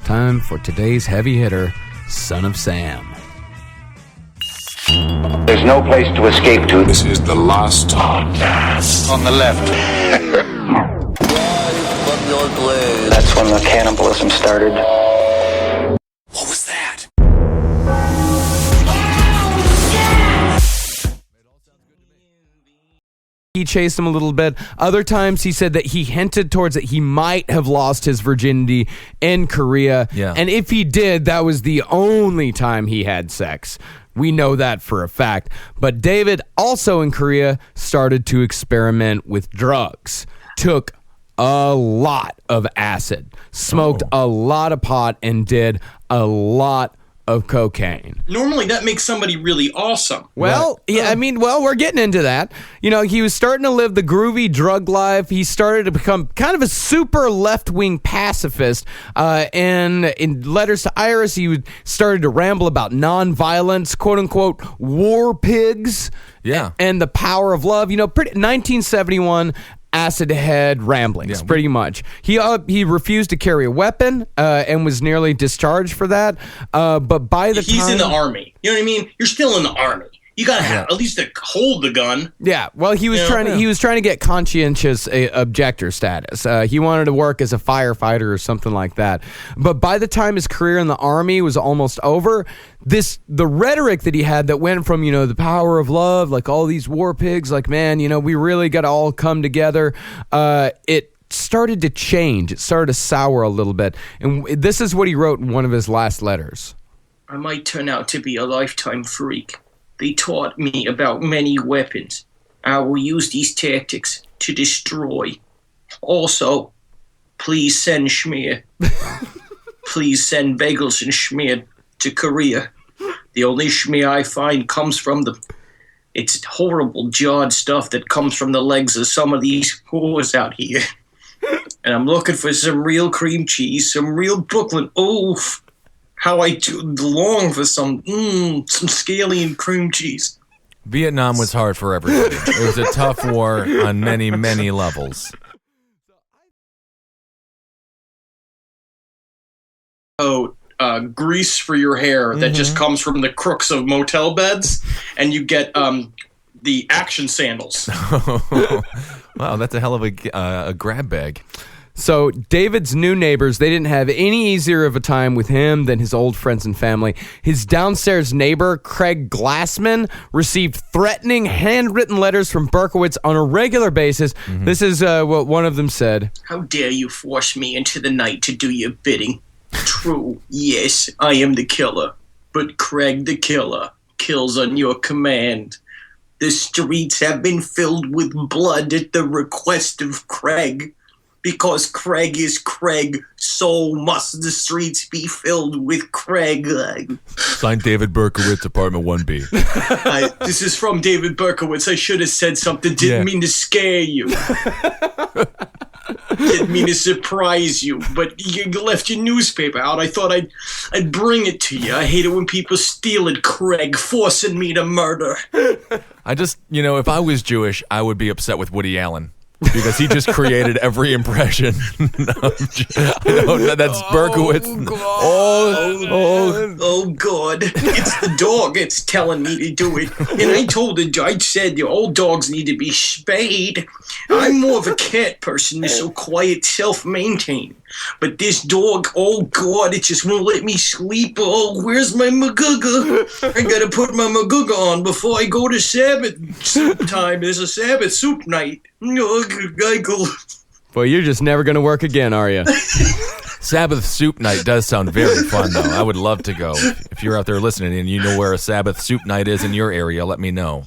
Time for today's heavy hitter, Son of Sam. There's no place to escape to. This is the last podcast. On the left. That's when the cannibalism started. What was that? He chased him a little bit. Other times he said that he hinted towards that he might have lost his virginity in Korea. Yeah. And if he did, that was the only time he had sex. We know that for a fact. But David, also in Korea, started to experiment with drugs. Took a lot of acid, smoked a lot of pot, and did a lot of cocaine. Normally that makes somebody really awesome. Well, yeah, I mean, we're getting into that. You know, he was starting to live the groovy drug life. He started to become kind of a super left-wing pacifist. And in letters to Iris, he started to ramble about nonviolence, quote-unquote, war pigs, and the power of love. You know, 1971... acid head ramblings, pretty much. He refused to carry a weapon and was nearly discharged for that. But by the time he's in the army, you know what I mean? You're still in the army. You gotta have at least to hold the gun. Yeah, well, he was trying to get conscientious objector status. He wanted to work as a firefighter or something like that. But by the time his career in the army was almost over, the rhetoric that he had that went from, the power of love, like all these war pigs, like, man, we really got to all come together. It started to change. It started to sour a little bit. And this is what he wrote in one of his last letters. I might turn out to be a lifetime freak. They taught me about many weapons. I will use these tactics to destroy. Also, please send schmear. Please send bagels and schmear to Korea. The only schmear I find comes from it's horrible jawed stuff that comes from the legs of some of these whores out here. And I'm looking for some real cream cheese, some real Brooklyn. Oof. How I long for some scaly and cream cheese. Vietnam was hard for everybody. It was a tough war on many, many levels. Grease for your hair that just comes from the crooks of motel beds, and you get the action sandals. Wow, that's a hell of a grab bag. So David's new neighbors, they didn't have any easier of a time with him than his old friends and family. His downstairs neighbor, Craig Glassman, received threatening handwritten letters from Berkowitz on a regular basis. This is what one of them said. How dare you force me into the night to do your bidding? True, yes, I am the killer. But Craig the killer kills on your command. The streets have been filled with blood at the request of Craig. Because Craig is Craig, so must the streets be filled with Craig. Signed David Berkowitz, apartment 1B. This is from David Berkowitz. I should have said something. Didn't mean to scare you. Didn't mean to surprise you. But you left your newspaper out. I thought I'd bring it to you. I hate it when people steal it, Craig, forcing me to murder. I just, if I was Jewish, I would be upset with Woody Allen. Because he just created every impression. That's Berkowitz. Oh, God. It's the dog. It's telling me to do it. And I said your old dogs need to be spayed. I'm more of a cat person, so quiet, self-maintained. But this dog, oh, God, it just won't let me sleep. Oh, where's my maguga? I gotta put my maguga on before I go to Sabbath soup time. There's a Sabbath soup night. Well, you're just never going to work again, are you? Sabbath soup night does sound very fun, though. I would love to go. If you're out there listening and you know where a Sabbath soup night is in your area, let me know.